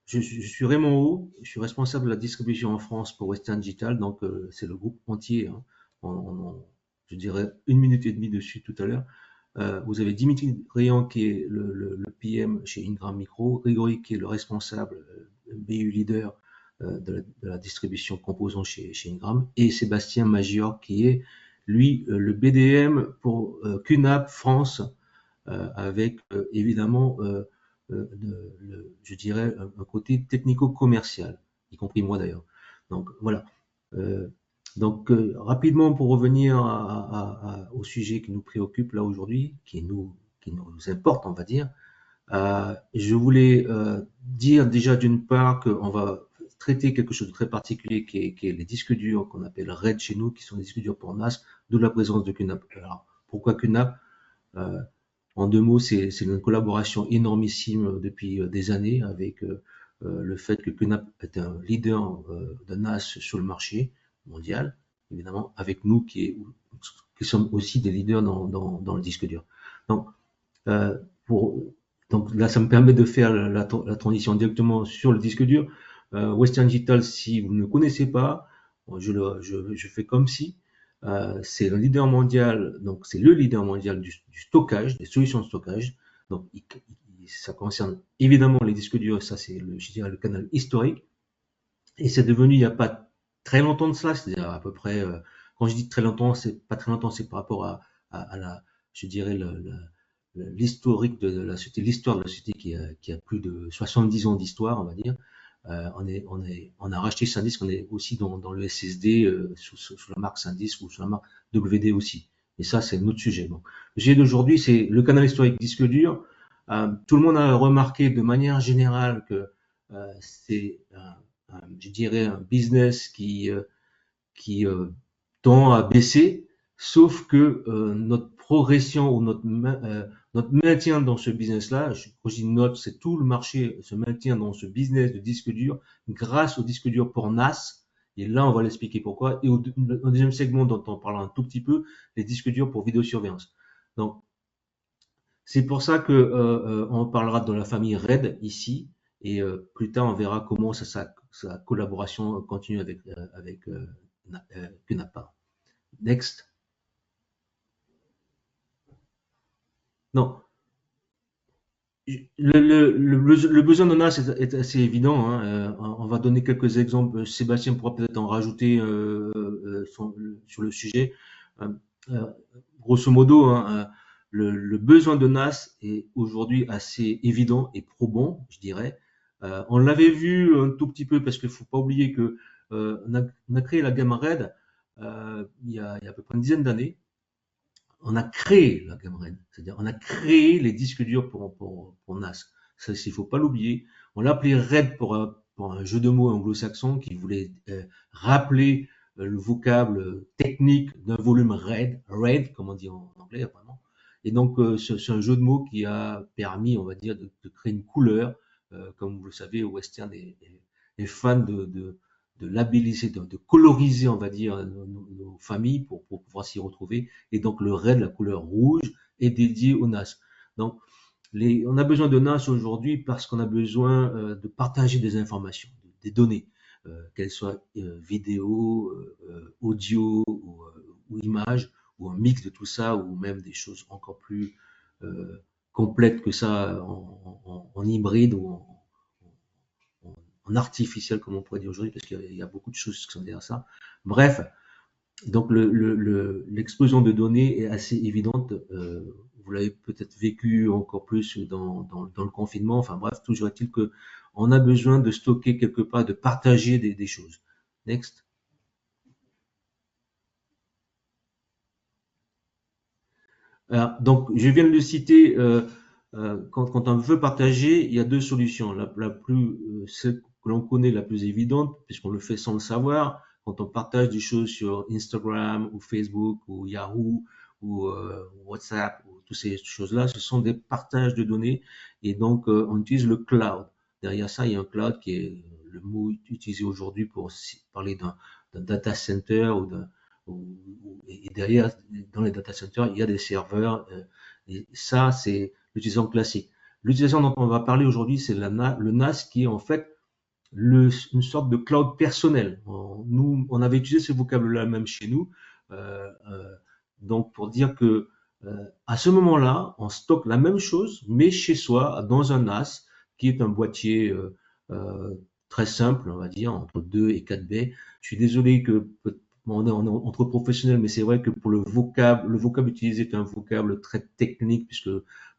je suis Raymond Haut, je suis responsable de la distribution en France pour Western Digital, donc c'est le groupe entier, hein. Je dirais 1 minute et demie dessus tout à l'heure. Vous avez Dimitri Rian qui est le PM chez Ingram Micro, Grégory qui est le responsable BU leader de la distribution composant chez Ingram, et Sébastien Magior qui est lui le BDM pour QNAP France, avec évidemment je dirais un côté technico-commercial, y compris moi d'ailleurs. Donc voilà. Euh, Rapidement pour revenir au sujet qui nous préoccupe là aujourd'hui, qui nous importe, on va dire. Je voulais dire déjà d'une part qu'on va traiter quelque chose de très particulier qui est les disques durs qu'on appelle RAID chez nous, qui sont des disques durs pour NAS, d'où la présence de QNAP. Alors, pourquoi QNAP? euh, En 2 mots, c'est une collaboration énormissime depuis des années avec le fait que QNAP est un leader de NAS sur le marché mondial, évidemment, avec nous qui sommes aussi des leaders dans le disque dur. Donc, euh, pour, donc là, ça me permet de faire la transition directement sur le disque dur. Western Digital, si vous ne connaissez pas, je fais comme si. C'est le leader mondial, donc c'est le leader mondial du stockage, des solutions de stockage. Donc, ça concerne évidemment les disques durs, ça c'est je dirais le canal historique. Et c'est devenu il n'y a pas très longtemps de cela, c'est-à-dire à peu près, quand je dis très longtemps, c'est pas très longtemps, c'est par rapport à la, je dirais l'historique de la société, l'histoire de la société qui a plus de 70 ans d'histoire, on va dire. On a racheté Sandisk, on est aussi dans le SSD sous la marque Sandisk ou sous la marque WD aussi. Et ça, c'est un autre sujet. Bon. Le sujet d'aujourd'hui, c'est le canal historique disque dur. Tout le monde a remarqué de manière générale que c'est je dirais un business qui tend à baisser, sauf que notre progression ou notre maintien dans ce business-là, quand je dis notre, c'est tout le marché se maintient dans ce business de disque dur grâce au disque dur pour NAS. Et là, on va l'expliquer pourquoi. Et au deuxième segment, dont on parlera un tout petit peu, les disques durs pour vidéosurveillance. Donc, c'est pour ça que on parlera de la famille RAID ici, et plus tard on verra comment sa collaboration continue avec QNAP. Next. Non, le besoin de NAS est assez évident, hein. On va donner quelques exemples. Sébastien pourra peut-être en rajouter sur le sujet. Euh, euh, Grosso modo, hein, le besoin de NAS est aujourd'hui assez évident et probant, je dirais. On l'avait vu un tout petit peu parce qu'il faut pas oublier que on a créé la gamme RAID il y a à peu près une dizaine d'années. On a créé la gamme RAID, c'est-à-dire on a créé les disques durs pour NAS. Ça, il faut pas l'oublier. On l'a appelé RAID pour un jeu de mots anglo-saxon qui voulait rappeler le vocable technique d'un volume RAID, comme on dit en anglais apparemment. Et donc c'est un jeu de mots qui a permis, on va dire, de créer une couleur. Comme vous le savez, Western est fan de labelliser, de coloriser, on va dire, nos familles pour pouvoir s'y retrouver. Et donc le RAID, la couleur rouge, est dédié au NAS. Donc on a besoin de NAS aujourd'hui parce qu'on a besoin de partager des informations, des données, qu'elles soient vidéo, audio ou images, ou un mix de tout ça, ou même des choses encore plus complètes que ça en hybride ou en artificiel, comme on pourrait dire aujourd'hui, parce qu'il y a beaucoup de choses qui sont derrière ça. Bref, donc l'explosion de données est assez évidente. Vous l'avez peut-être vécu encore plus dans le confinement. Enfin bref, toujours est-il que on a besoin de stocker quelque part, de partager des choses. Next. Alors, donc, je viens de le citer. Quand on veut partager, il y a deux solutions. Celle que l'on connaît, la plus évidente, puisqu'on le fait sans le savoir, quand on partage des choses sur Instagram ou Facebook ou Yahoo ou WhatsApp ou toutes ces choses-là, ce sont des partages de données et donc on utilise le cloud. Derrière ça, il y a un cloud qui est le mot utilisé aujourd'hui pour parler d'un data center et derrière, dans les data centers, il y a des serveurs. Et ça, c'est l'utilisation classique. L'utilisation dont on va parler aujourd'hui, c'est le NAS qui est en fait une sorte de cloud personnel. Nous, on avait utilisé ce vocable-là même chez nous. Euh, euh, donc, pour dire que à ce moment-là, on stocke la même chose, mais chez soi, dans un NAS, qui est un boîtier euh, très simple, on va dire, entre 2 et 4 baies. Je suis désolé que on est entre professionnels, mais c'est vrai que pour le vocable utilisé est un vocable très technique, puisque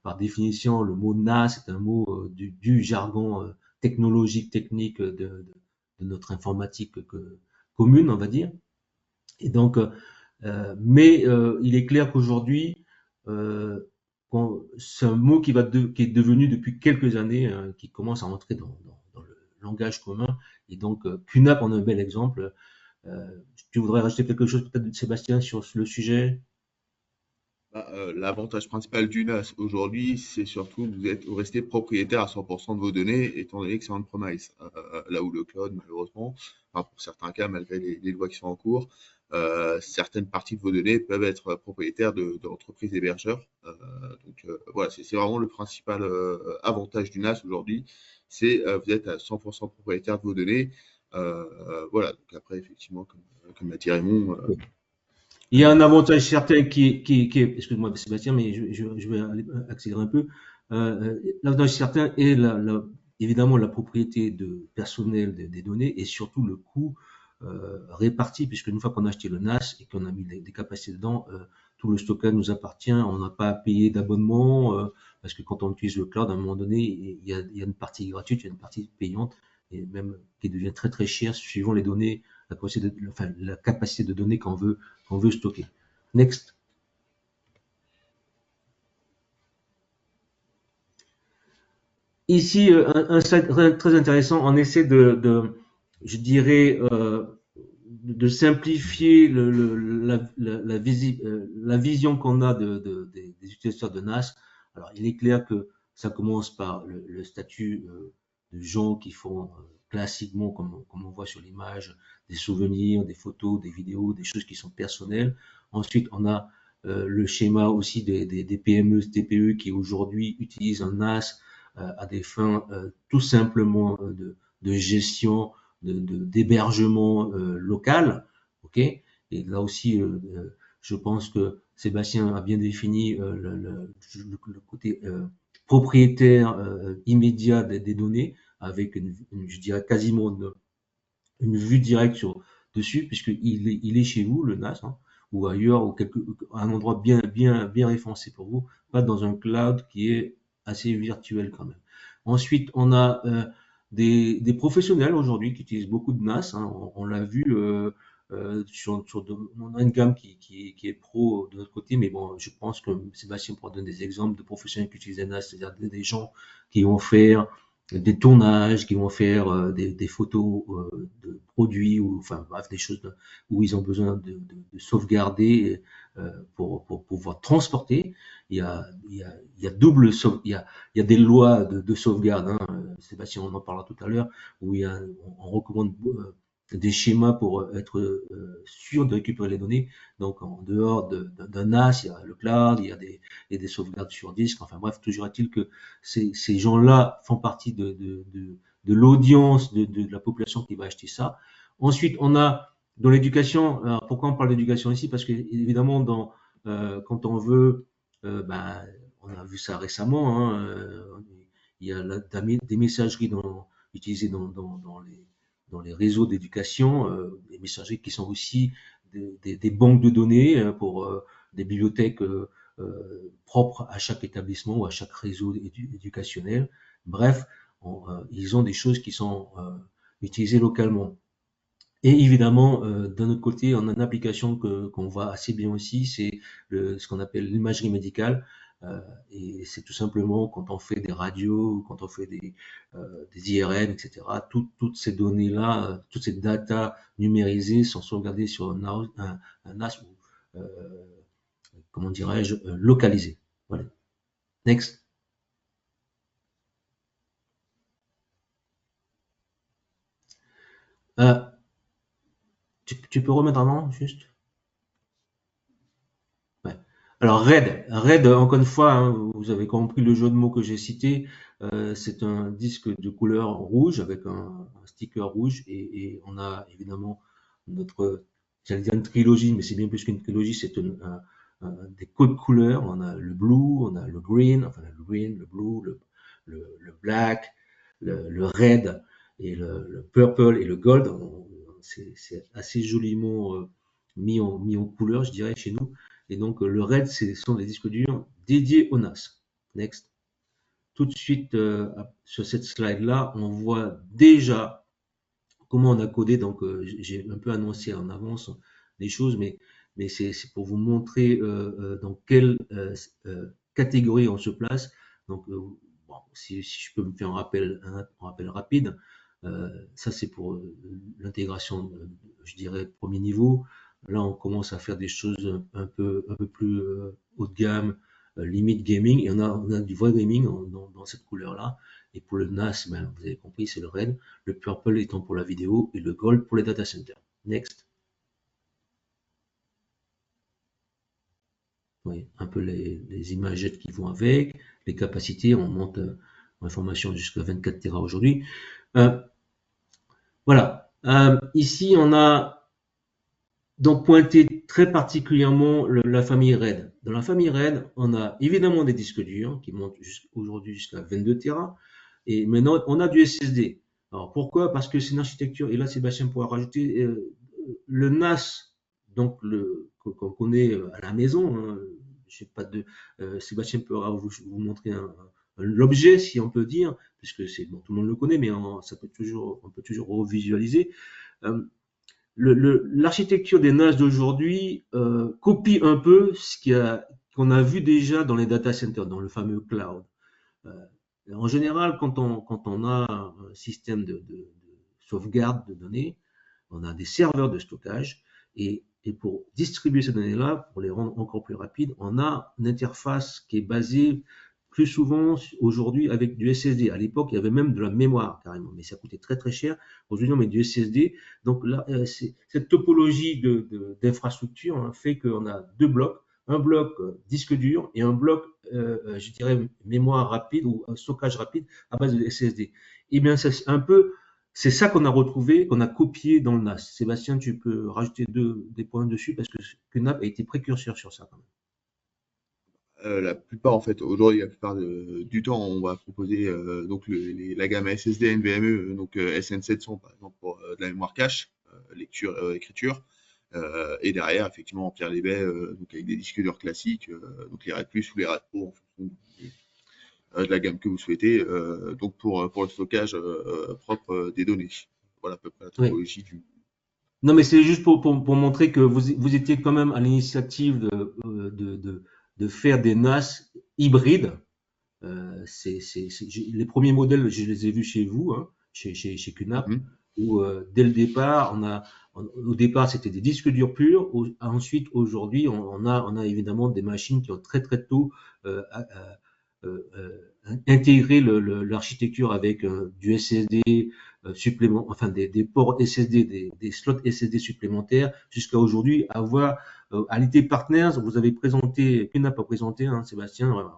par définition, le mot NAS est un mot du jargon technologique, technique de notre informatique commune, on va dire. Et donc, mais il est clair qu'aujourd'hui, euh, c'est un mot qui est devenu depuis quelques années, qui commence à entrer dans le langage commun. Et donc, QNAP en est un bel exemple. Euh, Tu voudrais rajouter quelque chose, peut-être, Sébastien, sur le sujet? Bah, l'avantage principal du NAS aujourd'hui, c'est surtout que vous restez propriétaire à 100% de vos données, étant donné que c'est on-premise. Là où le cloud, malheureusement, enfin, pour certains cas, malgré les lois qui sont en cours, certaines parties de vos données peuvent être propriétaires de l'entreprise hébergeur. Voilà, c'est vraiment le principal avantage du NAS aujourd'hui, c'est vous êtes à 100% propriétaire de vos données. Voilà, donc après, effectivement, comme l'a dit Raymond, Il y a un avantage certain excuse-moi Sébastien, mais je vais accélérer un peu. L'avantage certain est évidemment la propriété personnelle des données et surtout le coût réparti, puisque une fois qu'on a acheté le NAS et qu'on a mis des capacités dedans, tout le stockage nous appartient, on n'a pas à payer d'abonnement, parce que quand on utilise le cloud, à un moment donné, il y a une partie gratuite, il y a une partie payante, et même qui devient très très chère suivant les données, la capacité de données qu'on veut stocker. Next. Ici, un slide très intéressant. On essaie je dirais, de simplifier la vision qu'on a des utilisateurs de NAS. Alors, il est clair que ça commence par le statut de gens qui font classiquement, comme on voit sur l'image, des souvenirs, des photos, des vidéos, des choses qui sont personnelles. Ensuite, on a le schéma aussi des PME, TPE qui aujourd'hui utilisent un NAS à des fins tout simplement de gestion, d'hébergement local. Ok. Et là aussi, je pense que Sébastien a bien défini le côté propriétaire immédiat des données avec je dirais quasiment une vue directe dessus, puisqu'il est chez vous, le NAS, hein, ou ailleurs, à un endroit bien référencé pour vous, pas dans un cloud qui est assez virtuel quand même. Ensuite, on a des professionnels aujourd'hui qui utilisent beaucoup de NAS, hein, on l'a vu on a une gamme qui est pro de notre côté, mais bon, je pense que Sébastien pourra donner des exemples de professionnels qui utilisent des NAS, c'est-à-dire des gens qui vont faire des tournages, qui vont faire des photos de produits ou enfin bref des choses où ils ont besoin de sauvegarder pour pouvoir transporter. Il y a il y a des lois de sauvegarde. Hein, Sébastien, on en parlera tout à l'heure, où on recommande des schémas pour être sûr de récupérer les données. Donc en dehors d'un NAS, il y a le cloud, il y a des sauvegardes sur disque. Enfin bref, toujours est-il que ces gens-là font partie de l'audience de la population qui va acheter ça. Ensuite, on a dans l'éducation, alors pourquoi on parle d'éducation ici? Parce que évidemment, quand on veut, ben, on a vu ça récemment, hein, il y a des messageries utilisées dans les réseaux d'éducation, des messageries qui sont aussi des banques de données pour des bibliothèques propres à chaque établissement ou à chaque réseau éducationnel. Bref, ils ont des choses qui sont utilisées localement. Et évidemment, d'un autre côté, on a une application qu'on voit assez bien aussi, c'est ce qu'on appelle l'imagerie médicale. Euh, et c'est tout simplement quand on fait des radios, quand on fait des IRM, etc. Toutes ces données-là, toutes ces datas numérisées sont sauvegardées sur un NAS ou, comment dirais-je, localisé. Voilà. Next. Euh, tu peux remettre avant, juste? Ouais. Alors Red, encore une fois, hein, vous avez compris le jeu de mots que j'ai cité. C'est un disque de couleur rouge avec un sticker rouge et on a évidemment notre, j'allais dire une trilogie, mais c'est bien plus qu'une trilogie. C'est des codes couleurs. On a le blue, on a le green, enfin le green, le blue, le black, le red et le purple et le gold. C'est assez joliment mis en couleur, je dirais, chez nous. Et donc, le RAID, ce sont des disques durs dédiés au NAS. Next. Tout de suite, sur cette slide-là, on voit déjà comment on a codé. Donc, j'ai un peu annoncé en avance des choses, mais c'est pour vous montrer dans quelle catégorie on se place. Donc, bon, si je peux me faire un rappel rapide, ça c'est pour l'intégration, je dirais, premier niveau. Là, on commence à faire des choses un peu plus haut de gamme, limite gaming, et on a du vrai gaming dans cette couleur-là. Et pour le NAS, ben, vous avez compris, c'est le red, le purple étant pour la vidéo et le gold pour les data centers. Next. Oui, un peu les imagettes qui vont avec, les capacités, on monte l'information jusqu'à 24 Tera aujourd'hui. Voilà. Ici, on a donc pointé très particulièrement la famille RAID. Dans la famille RAID, on a évidemment des disques durs qui montent aujourd'hui jusqu'à 22 Tera. Et maintenant, on a du SSD. Alors pourquoi? Parce que c'est une architecture, et là Sébastien pourra rajouter, le NAS, donc qu'on connaît à la maison, hein, je sais pas Sébastien pourra vous montrer l'objet, si on peut dire, puisque bon, tout le monde le connaît, mais on peut toujours revisualiser. Euh, L'architecture des NAS d'aujourd'hui copie un peu qu'on a vu déjà dans les data centers, dans le fameux cloud. Euh, En général, quand on a un système de sauvegarde de données, on a des serveurs de stockage et pour distribuer ces données-là, pour les rendre encore plus rapides, on a une interface qui est basée plus souvent aujourd'hui avec du SSD. À l'époque, il y avait même de la mémoire carrément, mais ça coûtait très très cher. Aujourd'hui, on met du SSD. Donc là, cette topologie d'infrastructure hein, fait qu'on a deux blocs, un bloc disque dur et un bloc, je dirais, mémoire rapide ou stockage rapide à base de SSD. Eh bien, c'est ça qu'on a retrouvé, qu'on a copié dans le NAS. Sébastien, tu peux rajouter des points dessus parce que QNAP a été précurseur sur ça quand même. La plupart, en fait, aujourd'hui, la plupart du temps, on va proposer donc la gamme SSD NVMe, donc SN700 par exemple pour de la mémoire cache, lecture, écriture, et derrière, effectivement, remplir les baies donc avec des disques durs classiques, donc les RAID plus ou les RAID Pro en fonction de la gamme que vous souhaitez, donc pour le stockage propre des données. Voilà à peu près la Oui. topologie du. Non, mais c'est juste pour montrer que vous étiez quand même à l'initiative de faire des NAS hybrides. Les premiers modèles, je les ai vus chez vous, hein, chez QNAP, Mhm. où dès le départ, au départ, c'était des disques durs purs. Ensuite, aujourd'hui, on a évidemment des machines qui ont très très tôt intégré l'architecture avec du SSD supplément, enfin des ports SSD, des slots SSD supplémentaires, jusqu'à aujourd'hui avoir Alité Partners, vous avez présenté, QNAP a présenté, hein, Sébastien,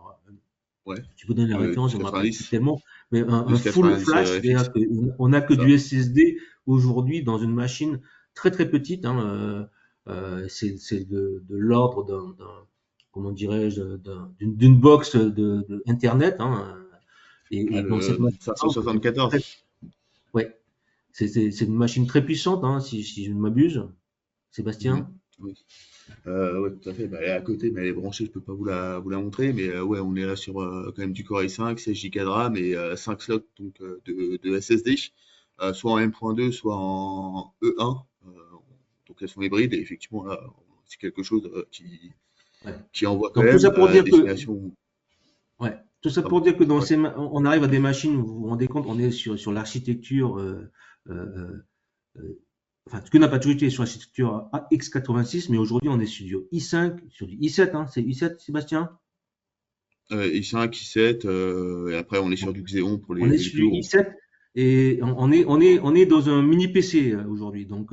Ouais, tu peux donner la le référence, je me rappelle plus 1090, tellement, mais un plus full 90 flash, FX, c'est-à-dire qu'on n'a que ça. du SSD aujourd'hui dans une machine très très petite. Hein, c'est de l'ordre comment dirais-je, d'une box Internet. Hein, Ah, et donc cette le machine, très, 574. ouais, c'est une machine très puissante, hein, si je ne m'abuse, Mhm. Sébastien. Oui. Ouais, tout à fait. Bah, elle est à côté, mais elle est branchée, je peux pas vous la montrer. Mais ouais, on est là sur quand même du Core i5, 16 Go de RAM et 5 slots donc, de SSD, soit en M.2, soit en E1. Donc elles sont hybrides et effectivement là, c'est quelque chose Ouais. qui envoie quand Donc tout même ça pour à dire que destination. Ouais, tout ça Ah, pour dire que ouais. on arrive à des machines, vous vous rendez compte, on est sur l'architecture, euh, euh, enfin, ce que n'a pas toujours été sur l'architecture x86, mais aujourd'hui on est sur du i5, sur du i7, hein, c'est i7, Sébastien? i5, i7, et après on est sur du Xeon pour On est les sur plus du gros. i7 et on est dans un mini PC aujourd'hui. Donc,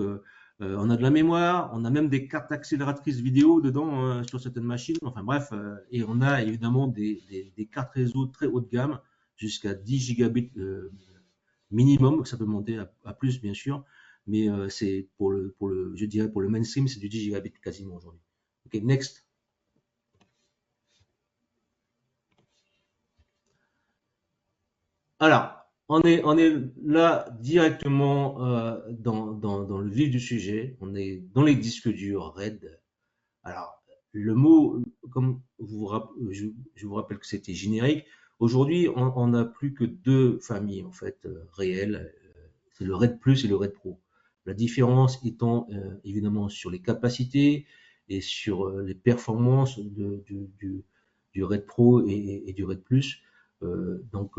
On a de la mémoire, on a même des cartes accélératrices vidéo dedans sur certaines machines. Enfin bref, et on a évidemment des cartes réseau très haut de gamme jusqu'à 10 gigabits minimum. Ça peut monter à plus bien sûr, mais c'est je dirais pour le mainstream, c'est du 10 gigabits quasiment aujourd'hui. Ok, next. Alors, on est là directement dans le vif du sujet. On est dans les disques durs RAID. Alors, le mot, comme je vous rappelle que c'était générique, aujourd'hui, on n'a plus que deux familles en fait réelles. C'est le RAID Plus et le RAID Pro. La différence étant évidemment sur les capacités et sur les performances du RAID Pro et du RAID Plus. Donc,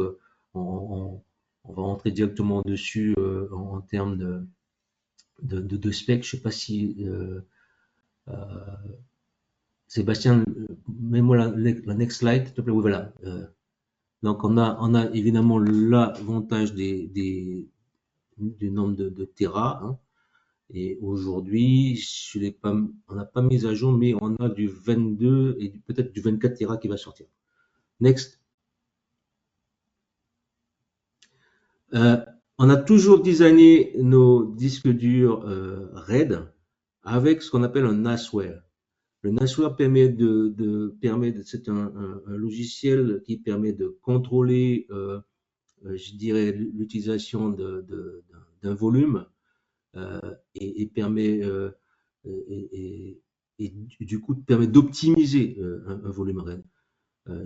on va rentrer directement dessus en termes de specs. Je ne sais pas si Sébastien, mets-moi la next slide, s'il te plaît. Oui, voilà. Donc, on a évidemment l'avantage du nombre de Tera. Hein. Et aujourd'hui, on n'a pas mis à jour, mais on a du 22 et peut-être du 24 Tera qui va sortir. Next. On a toujours designé nos disques durs RAID avec ce qu'on appelle un NASWare. Le NASWare c'est un logiciel qui permet de contrôler, je dirais, l'utilisation d'un volume et permet et du coup permet d'optimiser un volume RAID.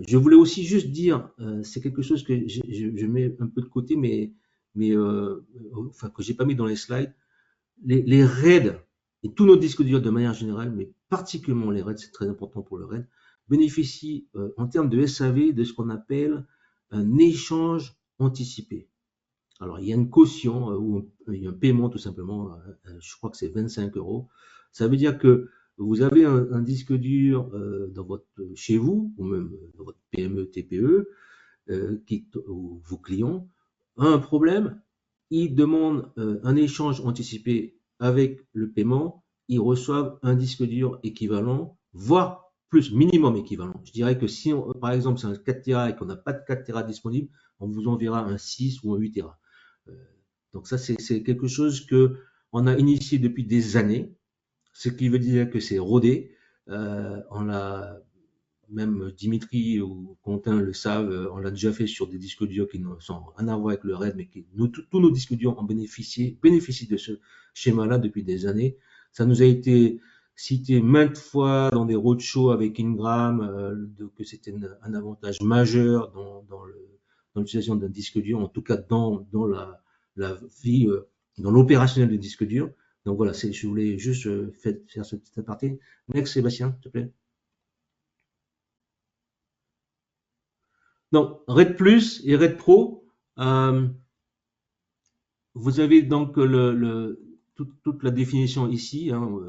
Je voulais aussi juste dire, c'est quelque chose que je mets un peu de côté, mais enfin que j'ai pas mis dans les slides. Les RAID et tous nos disques durs de manière générale, mais particulièrement les RAID, c'est très important pour le RAID, bénéficient en termes de SAV de ce qu'on appelle un échange anticipé. Alors il y a une caution ou il y a un paiement tout simplement, je crois que c'est 25 €. Ça veut dire que vous avez un disque dur chez vous ou même dans votre PME, TPE, ou vos clients a un problème, ils demandent un échange anticipé avec le paiement, ils reçoivent un disque dur équivalent, voire plus, minimum équivalent. Je dirais que si, par exemple, c'est un 4 Tera et qu'on n'a pas de 4 Tera disponible, on vous enverra un 6 ou un 8 Tera. Donc ça, c'est quelque chose que on a initié depuis des années, ce qui veut dire que c'est rodé. On l'a même Dimitri ou Quentin le savent, on l'a déjà fait sur des disques durs qui ne sont rien à voir avec le RAID, mais tous nos disques durs ont bénéficient de ce schéma-là depuis des années. Ça nous a été cité maintes fois dans des roadshows avec Ingram, que c'était un avantage majeur dans l'utilisation d'un disque dur, en tout cas dans la vie, dans l'opérationnel du disque dur. Donc voilà, je voulais juste faire ce petit aparté. Next, Sébastien, s'il te plaît. Donc, RAID Plus et RAID Pro, vous avez donc toute la définition ici. Hein,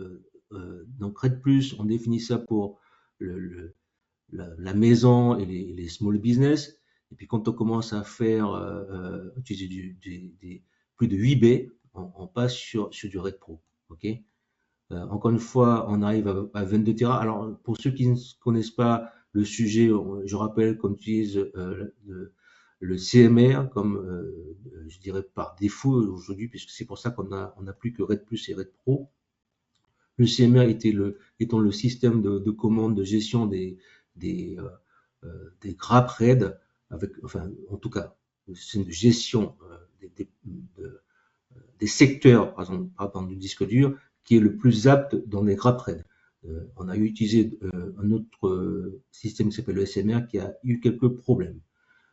donc, RAID Plus, on définit ça pour la maison et les small business. Et puis, quand on commence à faire utiliser plus de 8 B, on passe sur du RAID Pro. Ok. Encore une fois, on arrive à 22 Tera. Alors, pour ceux qui ne connaissent pas le sujet, je rappelle qu'on utilise le CMR comme, je dirais, par défaut aujourd'hui, puisque c'est pour ça qu'on a plus que RAID Plus et RAID Pro. Le CMR étant le système de commande de gestion des grappes RAID, enfin, en tout cas, le système de gestion des secteurs, par exemple, du disque dur, qui est le plus apte dans les grappes RAID. On a utilisé un autre système qui s'appelle le SMR qui a eu quelques problèmes.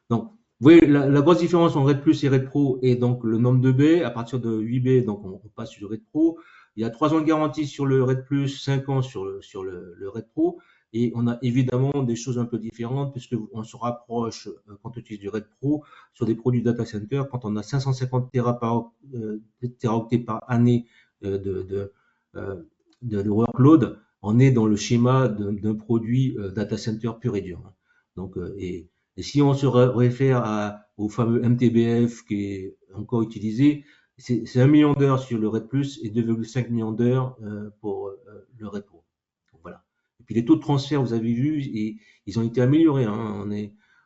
Donc, vous voyez, la grosse différence entre RAID Plus et RAID Pro est donc le nombre de baies. À partir de 8 baies, donc on passe sur le RAID Pro. Il y a 3 ans de garantie sur le RAID Plus, 5 ans sur le RAID Pro. Et on a évidemment des choses un peu différentes puisque on se rapproche quand on utilise du RAID Pro sur des produits data center. Quand on a 550 teraoctets par année de workload, on est dans le schéma d'un produit data center pur et dur. Donc, et si on se réfère au fameux MTBF qui est encore utilisé, c'est 1 million d'heures sur le RED Plus et 2,5 millions d'heures pour le RED Pro. Donc, voilà. Et puis les taux de transfert, vous avez vu, ils ont été améliorés. Hein.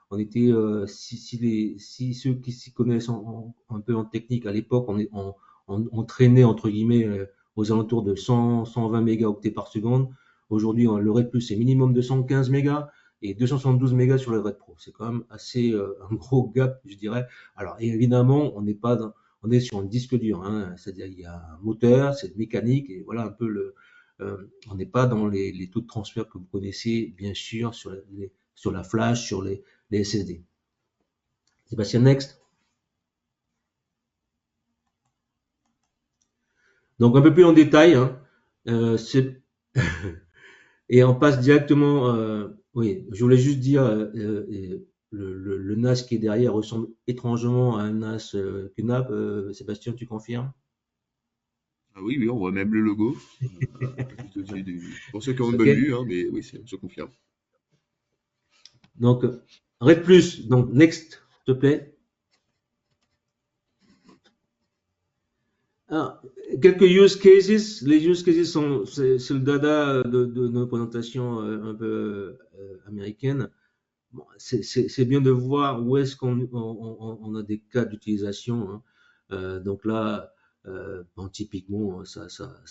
On était, si ceux qui s'y connaissent un peu en technique à l'époque, on traînait entre guillemets aux alentours de 100, 120 mégaoctets par seconde. Aujourd'hui, le RED Plus c'est minimum 215 mégas et 272 mégas sur le RED Pro. C'est quand même assez un gros gap, je dirais. Alors évidemment, on est sur un disque dur, hein, c'est-à-dire il y a un moteur, c'est mécanique, et voilà un peu on n'est pas dans les taux de transfert que vous connaissez, bien sûr, sur la flash, sur les SSD. Sébastien, next. Donc un peu plus en détail, hein, et on passe directement. Oui, je voulais juste dire, le NAS qui est derrière ressemble étrangement à un NAS QNAP. Sébastien, tu confirmes? Ah oui, oui, on voit même le logo. Juste pour ceux qui ont une Ok. bonne vue, hein, mais oui, je confirme. Donc, Red Plus, donc next, s'il te plaît. Ah, quelques use cases. Les use cases c'est le dada de nos présentations un peu américaines. Bon, c'est bien de voir où est-ce qu'on a des cas d'utilisation. Hein. Donc là, bon, typiquement, ça, ça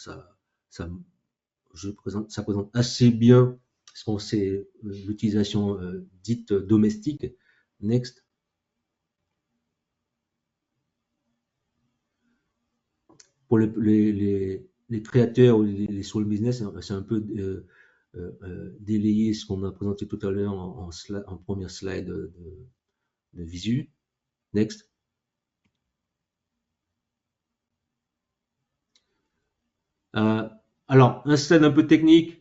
présente assez bien ce qu'on sait, l'utilisation dite domestique. Next. Pour les créateurs ou les soul business, c'est un peu délayer ce qu'on a présenté tout à l'heure en première slide de visu. Next. Euh, alors, un slide un peu technique.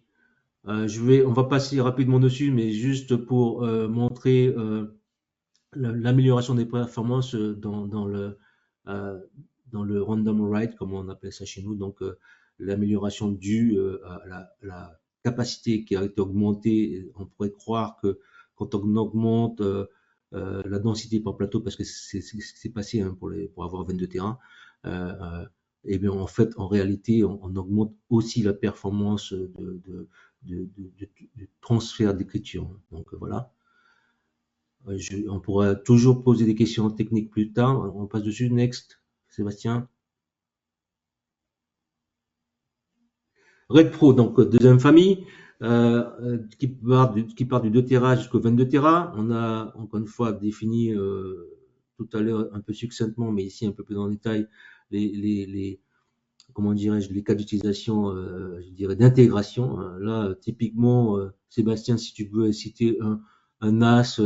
On va passer rapidement dessus, mais juste pour montrer l'amélioration des performances euh, dans le random write, comme on appelle ça chez nous. Donc, l'amélioration due à la capacité qui a été augmentée. On pourrait croire que quand on augmente la densité par plateau, parce que c'est ce qui s'est passé hein, pour avoir 22 terrains, et bien en fait, en réalité, on augmente aussi la performance de transfert d'écriture. Donc voilà. On pourra toujours poser des questions techniques plus tard. On passe dessus. Next, Sébastien. Red Pro, donc deuxième famille, qui part du 2 Tera jusqu'au 22 Tera. On a encore une fois défini tout à l'heure un peu succinctement, mais ici un peu plus dans le détail, les comment dirais-je, les cas d'utilisation, je dirais d'intégration. Là, typiquement, Sébastien, si tu peux citer un NAS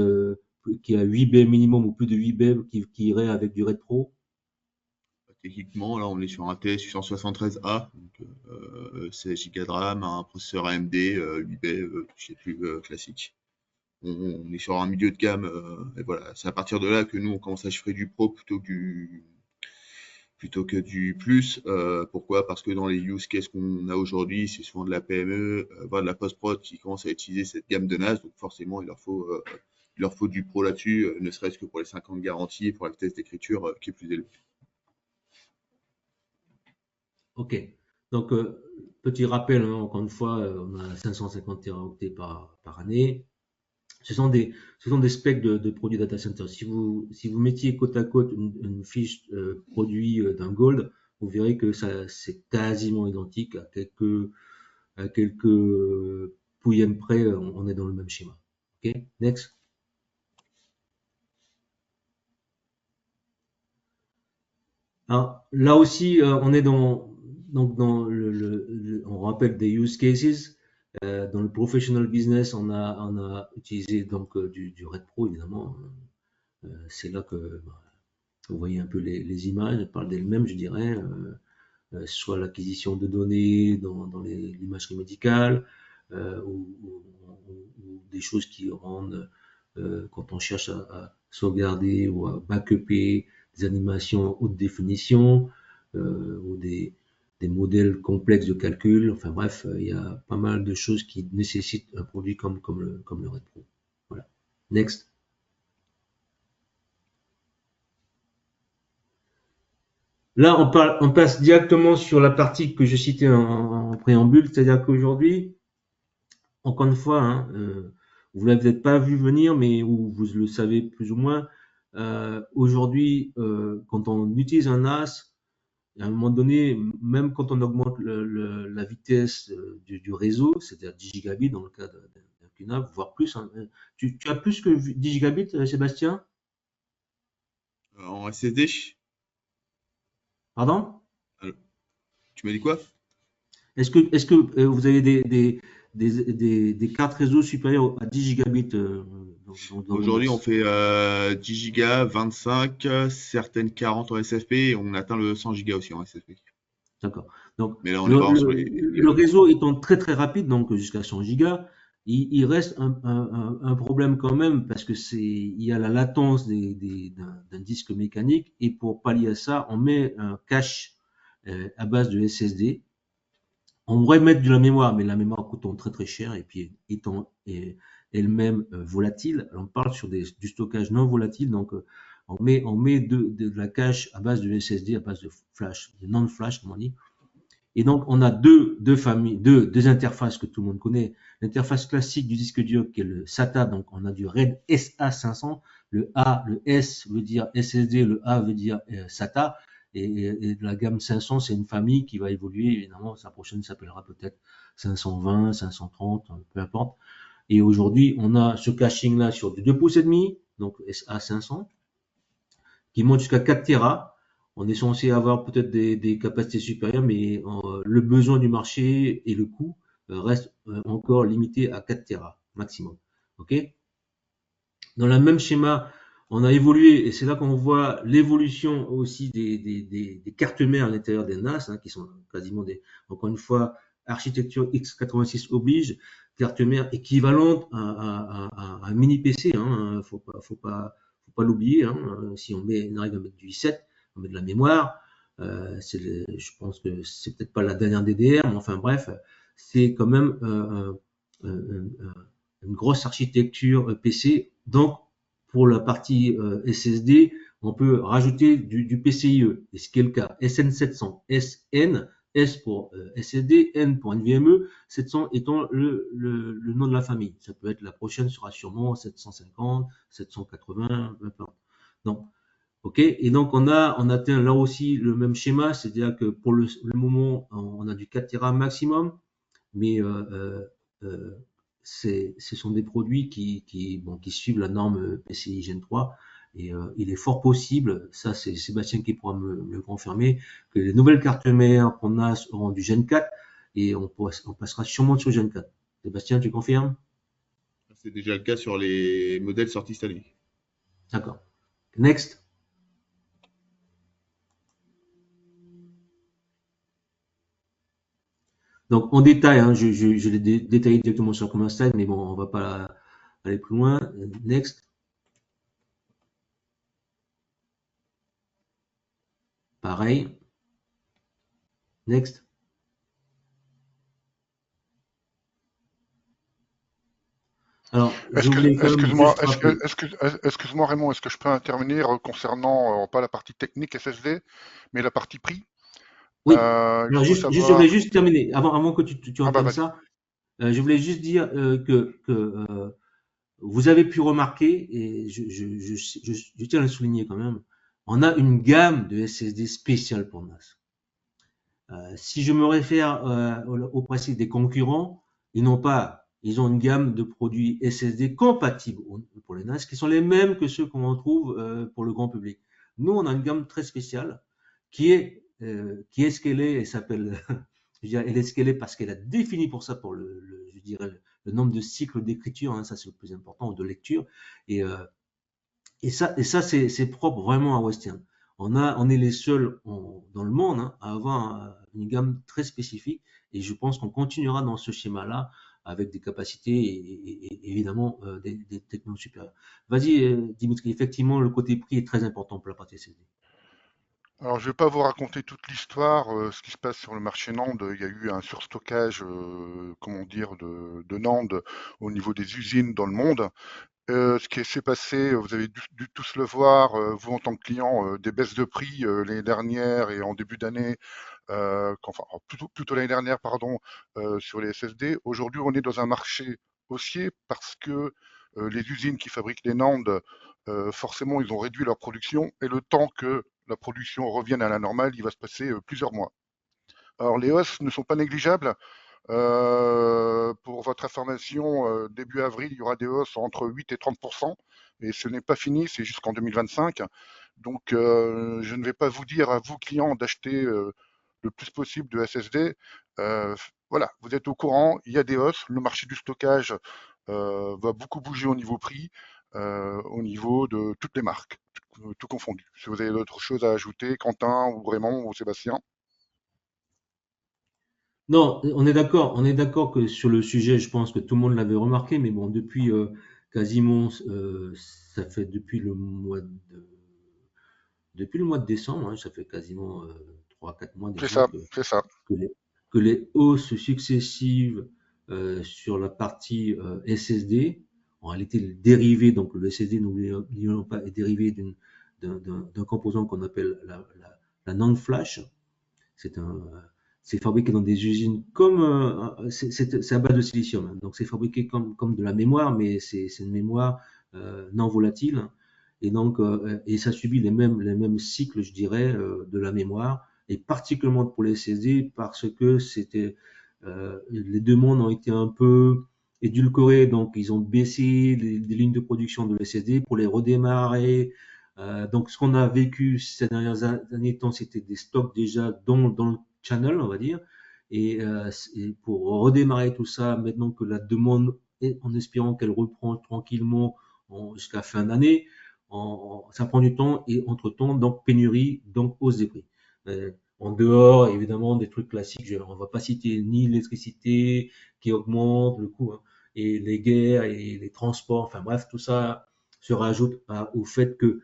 qui a 8 baies minimum ou plus de 8 baies qui irait avec du Red Pro. Techniquement, là, on est sur un TS873A, donc 16 Go de RAM, un processeur AMD, 8 baies, je sais plus, classique. On est sur un milieu de gamme, et voilà. C'est à partir de là que nous, on commence à chiffrer du pro plutôt que du plus. Pourquoi? Parce que dans les use cases qu'on a aujourd'hui, c'est souvent de la PME, voire de la post-prod qui commence à utiliser cette gamme de NAS. Donc forcément, il leur faut du pro là-dessus, ne serait-ce que pour les 5 ans de garantie et pour la vitesse d'écriture qui est plus élevée. Ok. Donc, petit rappel, hein, encore une fois, on a 550 teraoctets par année. Ce sont des specs de produits data center. Si vous mettiez côte à côte une fiche produit d'un Gold, vous verrez que c'est quasiment identique à quelques pouillèmes près, on est dans le même schéma. Ok, next. Alors, là aussi, on est donc dans on rappelle des use cases. Dans le professional business, on a utilisé donc du Red Pro évidemment. C'est là que vous voyez un peu les images, elles parlent d'elles-mêmes, je dirais. Soit l'acquisition de données dans l'imagerie médicale, ou des choses qui rendent, quand on cherche à sauvegarder ou à backuper des animations haute définition, ou des modèles complexes de calcul. Enfin bref, il y a pas mal de choses qui nécessitent un produit comme le Red Pro. Voilà. Next. Là, on passe directement sur la partie que je citais en préambule, c'est-à-dire qu'aujourd'hui, encore une fois, hein, vous l'avez peut-être pas vu venir, mais vous le savez plus ou moins. Aujourd'hui, quand on utilise un NAS, à un moment donné, même quand on augmente la vitesse du réseau, c'est-à-dire 10 gigabits dans le cas d'un QNAP, voire plus, hein. Tu as plus que 10 gigabits, Sébastien? En SSD, Pardon? tu m'as dit quoi? Est-ce que vous avez des cartes réseau supérieures à 10 gigabits dans vos Aujourd'hui, on NAS? fait 10 gigas, 25, certaines 40 en SFP et on atteint le 100 gigas aussi en SFP. D'accord. Donc, Mais là, on est vraiment sur les le gigas. réseau étant très très rapide, donc jusqu'à 100 gigas, il reste un problème quand même parce que il y a la latence d'un disque mécanique et pour pallier à ça, on met un cache à base de SSD. On pourrait mettre de la mémoire, mais la mémoire coûtant très très cher et puis étant elle-même volatile. Alors, on parle sur du stockage non volatile, donc on met de la cache à base de SSD, à base de flash, de non-flash, comme on dit. Et donc, on a deux familles, deux interfaces que tout le monde connaît. L'interface classique du disque dur qui est le SATA, donc on a du RAID SA500. Le S veut dire SSD, le A veut dire SATA. Et de la gamme 500, c'est une famille qui va évoluer. Évidemment, sa prochaine s'appellera peut-être 520, 530, peu importe. Et aujourd'hui, on a ce caching-là sur du 2 pouces et demi, donc SA500, qui monte jusqu'à 4 Tera. On est censé avoir peut-être des capacités supérieures, mais le besoin du marché et le coût restent encore limités à 4 Tera maximum. Ok. Dans le même schéma, on a évolué, et c'est là qu'on voit l'évolution aussi des cartes mères à l'intérieur des NAS, hein, qui sont quasiment encore une fois, architecture x86 oblige, carte mère équivalente à un mini PC, hein, faut pas l'oublier, hein, si on arrive à mettre du i7, on met de la mémoire, je pense que c'est peut-être pas la dernière DDR, mais enfin bref, c'est quand même une grosse architecture PC. Donc, pour la partie SSD, on peut rajouter du PCIe, et ce qui est le cas. SN700, SN, S pour SSD, N pour NVMe, 700 étant le nom de la famille. Ça peut être la prochaine sera sûrement 750, 780, peu importe. Donc, ok. Et donc on atteint là aussi le même schéma, c'est-à-dire que pour le moment, on a du 4 Tera maximum, mais ce sont des produits qui suivent la norme PCI Gen 3. Et il est fort possible, ça c'est Sébastien qui pourra me le confirmer, que les nouvelles cartes mères qu'on a seront du Gen 4 et on passera sûrement sur Gen 4. Sébastien, tu confirmes? C'est déjà le cas sur les modèles sortis cette année. D'accord. Next. Donc en détail, hein, je l'ai détaillé directement sur Common Style, mais bon, on va pas aller plus loin. Next. Pareil. Next. Alors, je Est-ce que, voulais quand même excuse-moi, juste rappeler. excuse-moi Raymond, est-ce que je peux intervenir concernant pas la partie technique SSD, mais la partie prix? Oui, Il alors faut juste, je voulais savoir. juste terminer, avant que tu Ah bah entames vas-y. ça, je voulais juste dire que vous avez pu remarquer, et je tiens à le souligner quand même, on a une gamme de SSD spéciale pour NAS. Si je me réfère au principe des concurrents, ils ont une gamme de produits SSD compatibles pour les NAS qui sont les mêmes que ceux qu'on retrouve pour le grand public. Nous, on a une gamme très spéciale qui est ce qu'elle est, elle s'appelle, je dirais, elle est ce qu'elle est parce qu'elle a défini pour ça, pour je dirais, le nombre de cycles d'écriture, hein, ça c'est le plus important, ou de lecture, et, euh, et ça c'est propre vraiment à Western. On est les seuls dans le monde, hein, à avoir une gamme très spécifique et je pense qu'on continuera dans ce schéma-là avec des capacités et évidemment des technologies supérieures. Vas-y, Dimitri, effectivement, le côté prix est très important pour la partie SSD. Alors je vais pas vous raconter toute l'histoire, ce qui se passe sur le marché NAND. Il y a eu un surstockage, comment dire, de NAND au niveau des usines dans le monde. Ce qui s'est passé, vous avez dû tous le voir, vous en tant que client, des baisses de prix l'année dernière et en début d'année, enfin plutôt l'année dernière, pardon, sur les SSD. Aujourd'hui, on est dans un marché haussier parce que les usines qui fabriquent les NAND, forcément, ils ont réduit leur production et le temps que la production revienne à la normale, il va se passer plusieurs mois. Alors les hausses ne sont pas négligeables. Pour votre information, début avril, il y aura des hausses entre 8 et 30%, mais ce n'est pas fini, c'est jusqu'en 2025. Donc, je ne vais pas vous dire à vous, clients, d'acheter le plus possible de SSD. Voilà, vous êtes au courant, il y a des hausses. Le marché du stockage va beaucoup bouger au niveau prix, au niveau de toutes les marques, tout confondu. Si vous avez d'autres choses à ajouter, Quentin ou Raymond ou Sébastien. Non, on est d'accord que sur le sujet, je pense que tout le monde l'avait remarqué, mais bon, depuis quasiment, ça fait depuis le mois de décembre, hein, ça fait quasiment 3-4 mois C'est déjà ça, c'est ça. que les, que les hausses successives sur la partie SSD, en réalité le dérivé, donc le SSD, n'oublions pas, est dérivé d'un composant qu'on appelle la NAND flash. C'est un, c'est fabriqué dans des usines comme c'est à base de silicium, hein. Donc c'est fabriqué comme de la mémoire, mais c'est une mémoire non volatile. Et donc et ça subit les mêmes cycles, je dirais, de la mémoire, et particulièrement pour les SSD parce que les demandes ont été un peu édulcorées, donc ils ont baissé les lignes de production de l'SSD pour les redémarrer. Donc, ce qu'on a vécu ces dernières années temps, c'était des stocks déjà dans le channel, on va dire. Et pour redémarrer tout ça, maintenant que la demande est, en espérant qu'elle reprend tranquillement jusqu'à fin d'année, ça prend du temps et entre-temps, donc pénurie, donc hausse des prix. En dehors, évidemment, des trucs classiques, on va pas citer ni l'électricité qui augmente le coût, hein, et les guerres et les transports, enfin bref, tout ça se rajoute au fait que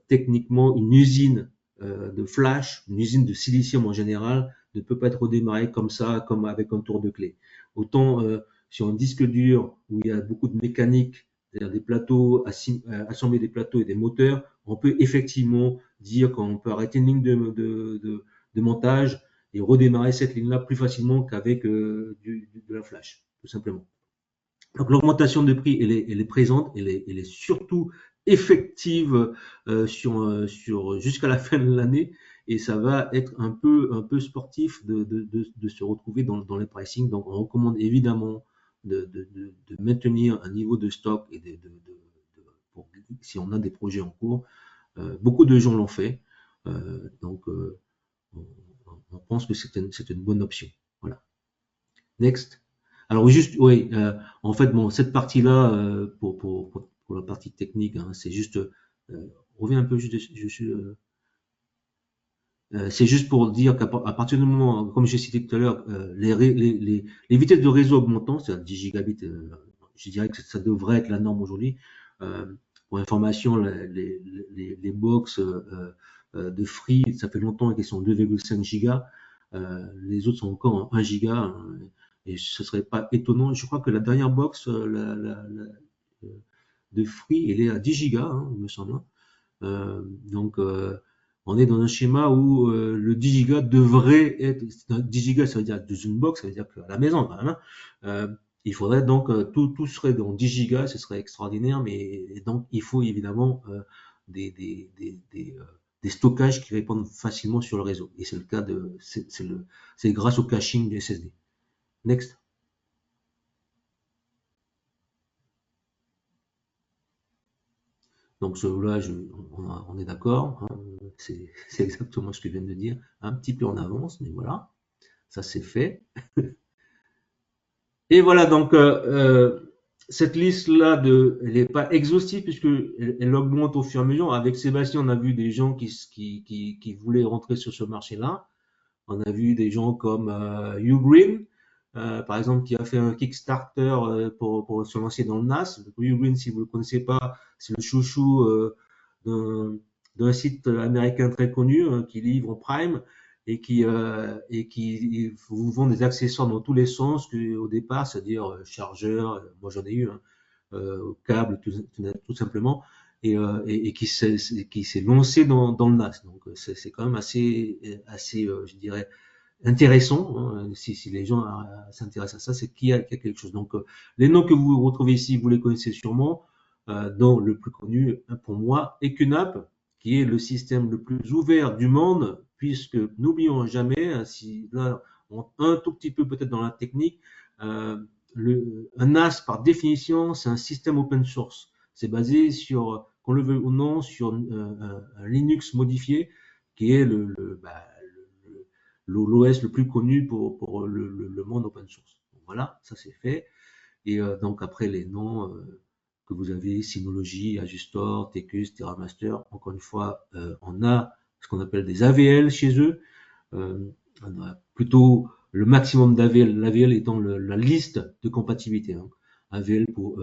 techniquement, une usine de flash, une usine de silicium en général, ne peut pas être redémarrée comme ça, comme avec un tour de clé. Autant sur un disque dur où il y a beaucoup de mécanique, c'est-à-dire des plateaux, assembler des plateaux et des moteurs, on peut effectivement dire qu'on peut arrêter une ligne de montage et redémarrer cette ligne-là plus facilement qu'avec de la flash, tout simplement. Donc l'augmentation de prix, elle est présente, elle est surtout effective jusqu'à la fin de l'année, et ça va être un peu sportif de se retrouver dans les pricing. Donc on recommande évidemment de maintenir un niveau de stock et si on a des projets en cours. Beaucoup de gens l'ont fait, donc on, on pense que c'est une bonne option. Voilà. Next. Alors oui, juste, oui, en fait, bon, cette partie-là, pour la partie technique, hein, c'est juste, reviens un peu, c'est juste pour dire à partir du moment, comme j'ai cité tout à l'heure, les vitesses de réseau augmentant, c'est-à-dire 10 gigabits, je dirais que ça devrait être la norme aujourd'hui. Euh, pour information, les box de Free, ça fait longtemps qu'ils sont 2,5 gigas. Les autres sont encore en 1 giga, hein, et ce serait pas étonnant. Je crois que la dernière box euh, de Free, elle est à 10 gigas, hein, il me semble, hein. Donc, on est dans un schéma où le 10 gigas devrait être 10 gigas, ça veut dire dans une box, ça veut dire qu'à la maison quand même, hein. Euh, il faudrait donc tout serait dans 10 gigas, ce serait extraordinaire, mais donc il faut évidemment des stockages qui répondent facilement sur le réseau. Et c'est le cas c'est grâce au caching du SSD. Next. Donc celui-là, on est d'accord, hein, c'est exactement ce que je viens de dire, un petit peu en avance, mais voilà, ça c'est fait. Et voilà, donc cette liste-là, elle n'est pas exhaustive puisque elle augmente au fur et à mesure. Avec Sébastien, on a vu des gens qui voulaient rentrer sur ce marché-là. On a vu des gens comme Hugh Green, par exemple, qui a fait un Kickstarter pour se lancer dans le NAS. Hugh Green, si vous ne le connaissez pas, c'est le chouchou d'un d'un site américain très connu, hein, qui livre en Prime et qui vous vend des accessoires dans tous les sens que, au départ, c'est-à-dire chargeur, moi j'en ai eu, hein, câble tout simplement, et qui s'est lancé dans le NAS. Donc c'est quand même assez, je dirais, intéressant, hein, si les gens s'intéressent à ça, c'est qu'il y a quelque chose. Donc les noms que vous retrouvez ici, vous les connaissez sûrement, dont le plus connu pour moi est QNAP, qui est le système le plus ouvert du monde, puisque n'oublions jamais, si là un tout petit peu peut-être dans la technique, euh, un NAS par définition c'est un système open source. C'est basé sur, qu'on le veuille ou non, sur un Linux modifié, qui est l'OS le plus connu pour le monde open source. Donc voilà, ça c'est fait. Et donc après les noms que vous avez, Synology, Ajustor, TQS, TerraMaster, encore une fois, on a ce qu'on appelle des AVL chez eux. On a plutôt le maximum d'AVL, l'AVL étant la liste de compatibilité. Hein. AVL pour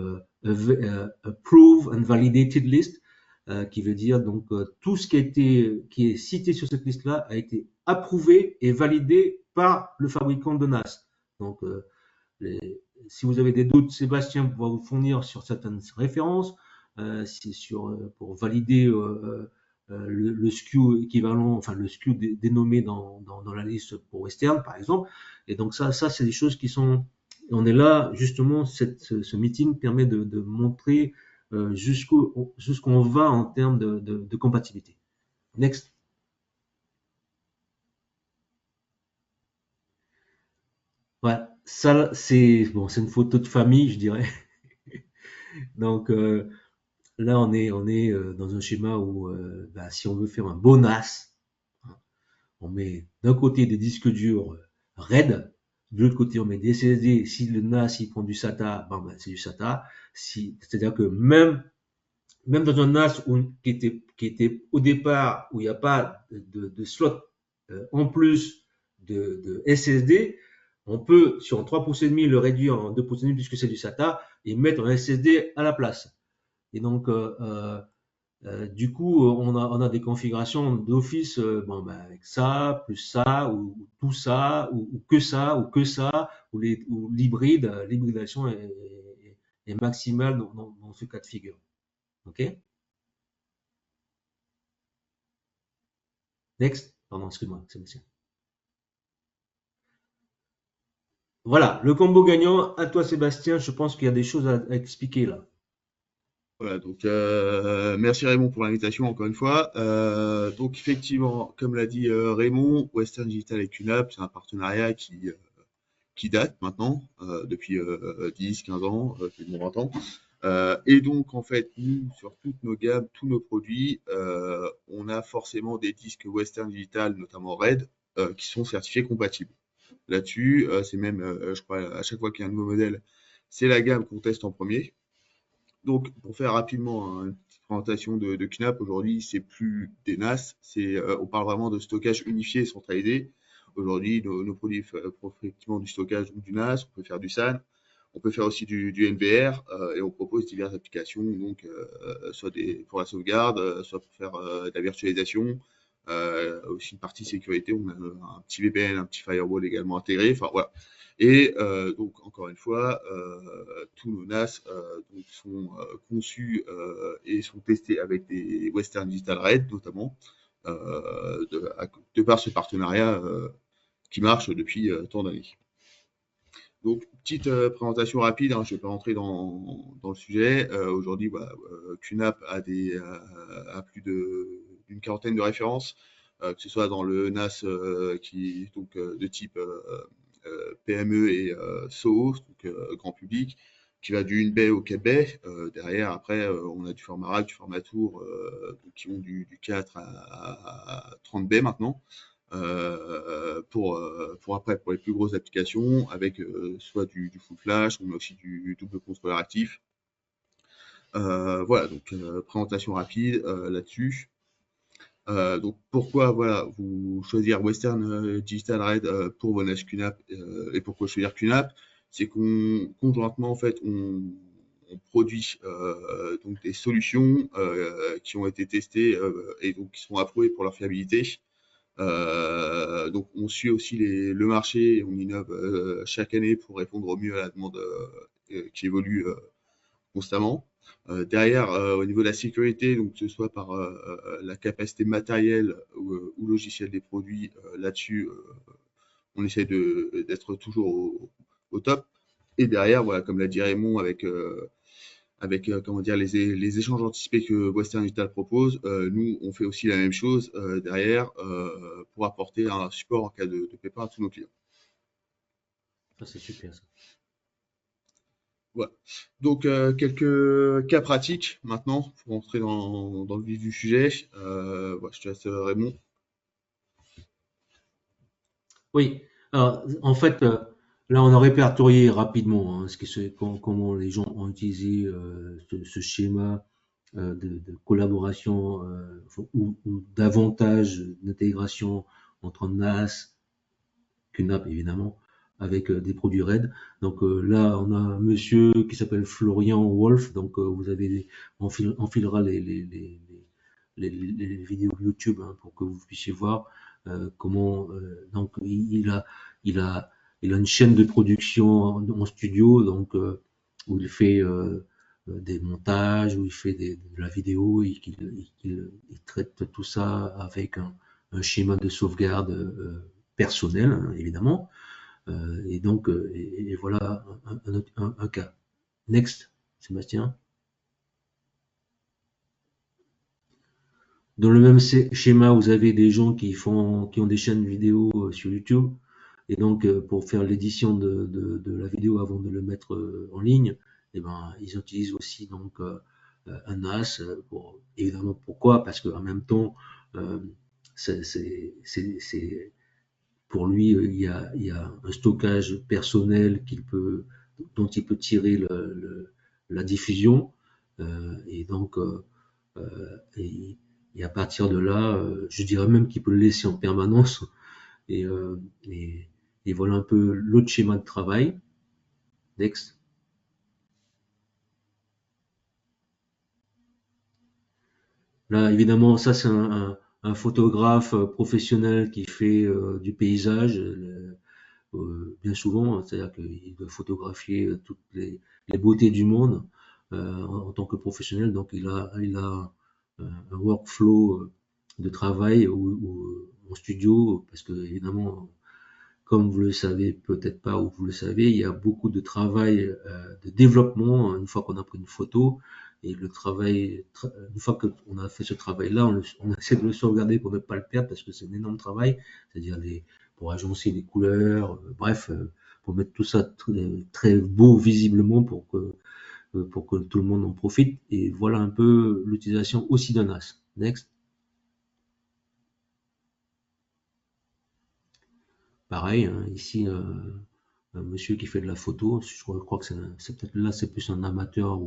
Approved and Validated List, qui veut dire donc tout ce qui est cité sur cette liste-là a été approuvé et validé par le fabricant de NAS. Donc si vous avez des doutes, Sébastien va vous fournir sur certaines références, pour valider le SKU équivalent, enfin le SKU dénommé dans la liste pour Western, par exemple. Et donc ça c'est des choses qui sont. On est là, justement, ce meeting permet de montrer jusqu'où on va en termes de compatibilité. Next. Ouais, ça c'est bon, c'est une photo de famille, je dirais. Donc là, on est dans un schéma où, si on veut faire un beau NAS, hein, on met d'un côté des disques durs RAID, de l'autre côté on met des SSD. Si le NAS il prend du SATA, c'est du SATA. C'est-à-dire que même dans un NAS qui était au départ où il n'y a pas de slot en plus de SSD, on peut sur un 3 pouces et demi le réduire en 2 pouces et demi puisque c'est du SATA et mettre un SSD à la place. Et donc du coup, on a des configurations d'office, avec ça, plus ça, ou tout ça, ou que ça, ou ou l'hybride, l'hybridation est maximale dans ce cas de figure. OK? Next. Pardon, excuse-moi, Sébastien. Voilà, le combo gagnant. À toi, Sébastien. Je pense qu'il y a des choses à expliquer là. Voilà, donc merci Raymond pour l'invitation encore une fois. Donc effectivement, comme l'a dit Raymond, Western Digital et QNAP, c'est un partenariat qui date maintenant, depuis 10-15 ans, quasiment 20 ans. Et donc en fait, nous, sur toutes nos gammes, tous nos produits, on a forcément des disques Western Digital, notamment RAID, qui sont certifiés compatibles. Là-dessus, c'est même, je crois, à chaque fois qu'il y a un nouveau modèle, c'est la gamme qu'on teste en premier. Donc, pour faire rapidement une petite présentation de KNAP, aujourd'hui, c'est plus des NAS, on parle vraiment de stockage unifié et centralisé. Aujourd'hui, nos produits font effectivement du stockage ou du NAS, on peut faire du SAN, on peut faire aussi du NVR, et on propose diverses applications, donc soit pour la sauvegarde, soit pour faire de la virtualisation, aussi une partie sécurité, on a un petit VPN, un petit firewall également intégré, enfin voilà. Et donc, encore une fois, tous nos NAS donc sont conçus et sont testés avec des Western Digital RAID, notamment, de par ce partenariat qui marche depuis tant d'années. Donc, petite présentation rapide, hein, je ne vais pas rentrer dans le sujet. Aujourd'hui, QNAP a plus d'une quarantaine de références, que ce soit dans le NAS de type PME et SOHO, donc grand public, qui va du 1 bay au 4 bay. Derrière, après, on a du format rack, du format tour, qui vont du 4 à 30 bay maintenant. Pour les plus grosses applications, avec soit du full flash, on a aussi du double contrôleur actif. Voilà, donc présentation rapide là-dessus. Donc pourquoi vous choisir Western Digital RAID pour vos NAS QNAP et pourquoi choisir QNAP, c'est qu'on conjointement en fait on produit donc des solutions qui ont été testées et donc qui sont approuvées pour leur fiabilité. Donc on suit aussi le marché, on innove chaque année pour répondre au mieux à la demande qui évolue constamment. Derrière, au niveau de la sécurité, donc que ce soit par la capacité matérielle ou logicielle des produits, là-dessus, on essaie d'être toujours au top. Et derrière, voilà, comme l'a dit Raymond, avec comment dire, les échanges anticipés que Western Digital propose, nous, on fait aussi la même chose derrière pour apporter un support en cas de pépin à tous nos clients. Ça, c'est super, ça. Voilà. Donc, quelques cas pratiques maintenant pour entrer dans le vif du sujet. Voilà, je te laisse Raymond. Oui, alors, en fait, là, on a répertorié rapidement comment les gens ont utilisé ce schéma de collaboration ou davantage d'intégration entre NAS, QNAP évidemment, avec des produits RAID. Donc là, on a un monsieur qui s'appelle Florian Wolf. Donc on filera les vidéos YouTube hein, pour que vous puissiez voir comment. Donc il a une chaîne de production en studio, donc où il fait des montages, où il fait de la vidéo, et il traite tout ça avec un schéma de sauvegarde personnel, hein, évidemment. Et donc, et voilà un cas. Next, Sébastien. Dans le même schéma, vous avez des gens qui ont des chaînes vidéo sur YouTube. Et donc, pour faire l'édition de la vidéo avant de le mettre en ligne, eh ben, ils utilisent aussi donc un NAS. Évidemment, pourquoi? Parce qu'en même temps, euh, c'est pour lui, il y a un stockage personnel dont il peut tirer la diffusion. Et donc, et à partir de là, je dirais même qu'il peut le laisser en permanence. Et, euh, et, et voilà un peu l'autre schéma de travail. Next. Là, évidemment, ça c'est un photographe professionnel qui fait du paysage. Bien souvent, hein, c'est-à-dire qu'il doit photographier toutes les beautés du monde en tant que professionnel. Donc, il a un workflow de travail en studio, parce que évidemment, comme vous le savez peut-être pas ou vous le savez, il y a beaucoup de travail de développement une fois qu'on a pris une photo. Et le travail, une fois qu'on a fait ce travail-là, on essaie de le sauvegarder pour ne pas le perdre parce que c'est un énorme travail, c'est-à-dire pour agencer les couleurs, bref, pour mettre tout ça très beau visiblement pour que tout le monde en profite. Et voilà un peu l'utilisation aussi d'un NAS. Next. Pareil, hein, ici, un monsieur qui fait de la photo, je crois que c'est peut-être là, c'est plus un amateur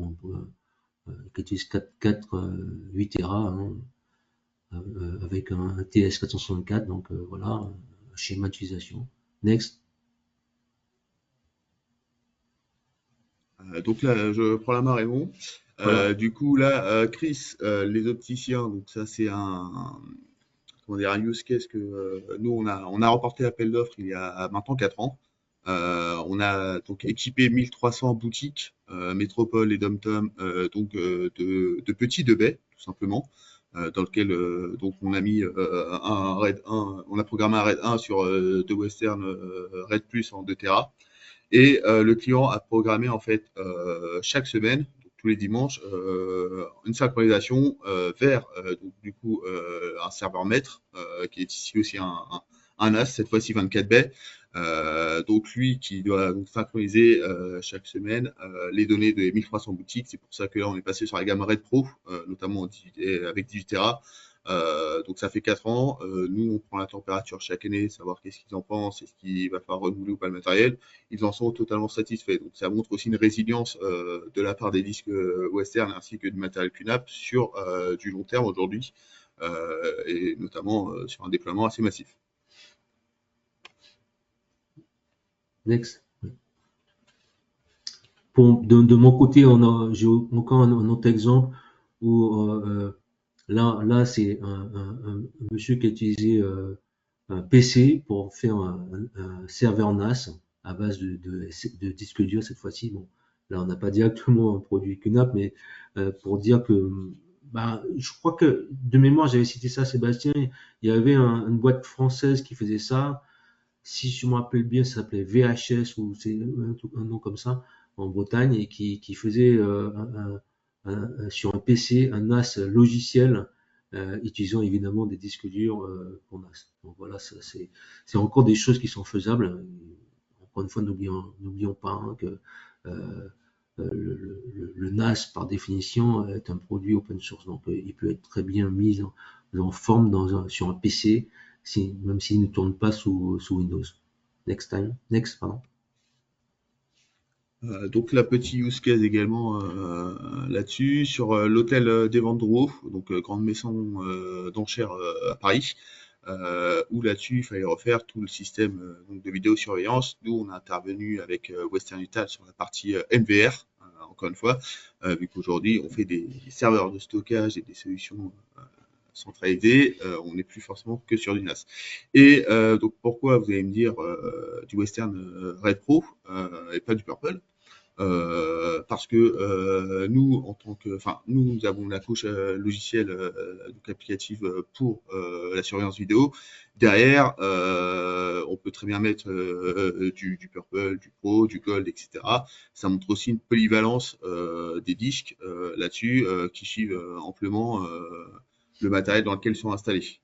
qui utilise 4 8 Tera hein, avec un TS 464, donc voilà, un schéma d'utilisation. Next. Donc là, je prends la main, Raymond. Voilà. Du coup, là, Chris, les opticiens, donc ça, c'est comment dire, un use case que nous, on a remporté l'appel d'offres il y a maintenant 4 ans. On a donc équipé 1300 boutiques, métropole et dom-tom, donc de petits de baies, tout simplement, dans lequel donc on a mis un RAID 1, on a programmé un RAID 1 sur de Western RAID Plus en 2 Tera. Et le client a programmé en fait chaque semaine, donc tous les dimanches, une synchronisation vers donc, du coup un serveur maître qui est ici aussi un NAS, cette fois-ci 24 baies. Donc lui qui doit donc synchroniser chaque semaine les données des 1300 boutiques. C'est pour ça que là on est passé sur la gamme RAID Pro, notamment avec 18 Tera. Donc ça fait 4 ans. Nous, on prend la température chaque année, savoir qu'est-ce qu'ils en pensent, est-ce qu'il va falloir renouveler ou pas le matériel. Ils en sont totalement satisfaits. Donc ça montre aussi une résilience de la part des disques Western ainsi que du matériel QNAP sur du long terme aujourd'hui, et notamment sur un déploiement assez massif. Next. De mon côté, j'ai encore un autre exemple où là c'est un monsieur qui a utilisé un PC pour faire un serveur NAS à base de disque dur cette fois-ci. Bon, Là, on n'a pas directement produit QNAP, mais pour dire que, bah, je crois que de mémoire, j'avais cité ça, Sébastien. Il y avait une boîte française qui faisait ça. Si je me rappelle bien, ça s'appelait VHS ou c'est un nom comme ça en Bretagne et qui faisait sur un PC un NAS logiciel utilisant évidemment des disques durs pour NAS. Donc voilà, c'est encore des choses qui sont faisables. Encore une fois, n'oublions pas hein, que euh, le NAS, par définition, est un produit open source. Donc, il peut être très bien mis en forme sur un PC, même s'il ne tourne pas sous Windows. Next, pardon. Donc la petite use case également là-dessus, sur l'hôtel d'Evandro, donc grande maison d'enchères à Paris, où là-dessus il fallait refaire tout le système donc de vidéosurveillance. Nous on a intervenu avec Western Digital sur la partie MVR, encore une fois, vu qu'aujourd'hui on fait des serveurs de stockage et des solutions centralisées, on n'est plus forcément que sur du NAS. Et donc pourquoi vous allez me dire du Western Red Pro et pas du Purple? Parce que nous, en tant que, enfin, nous avons la couche logicielle, donc applicative pour la surveillance vidéo. Derrière, on peut très bien mettre du Purple, du Pro, du Gold, etc. Ça montre aussi une polyvalence des disques là-dessus qui suivent amplement le matériel dans lequel ils sont installés.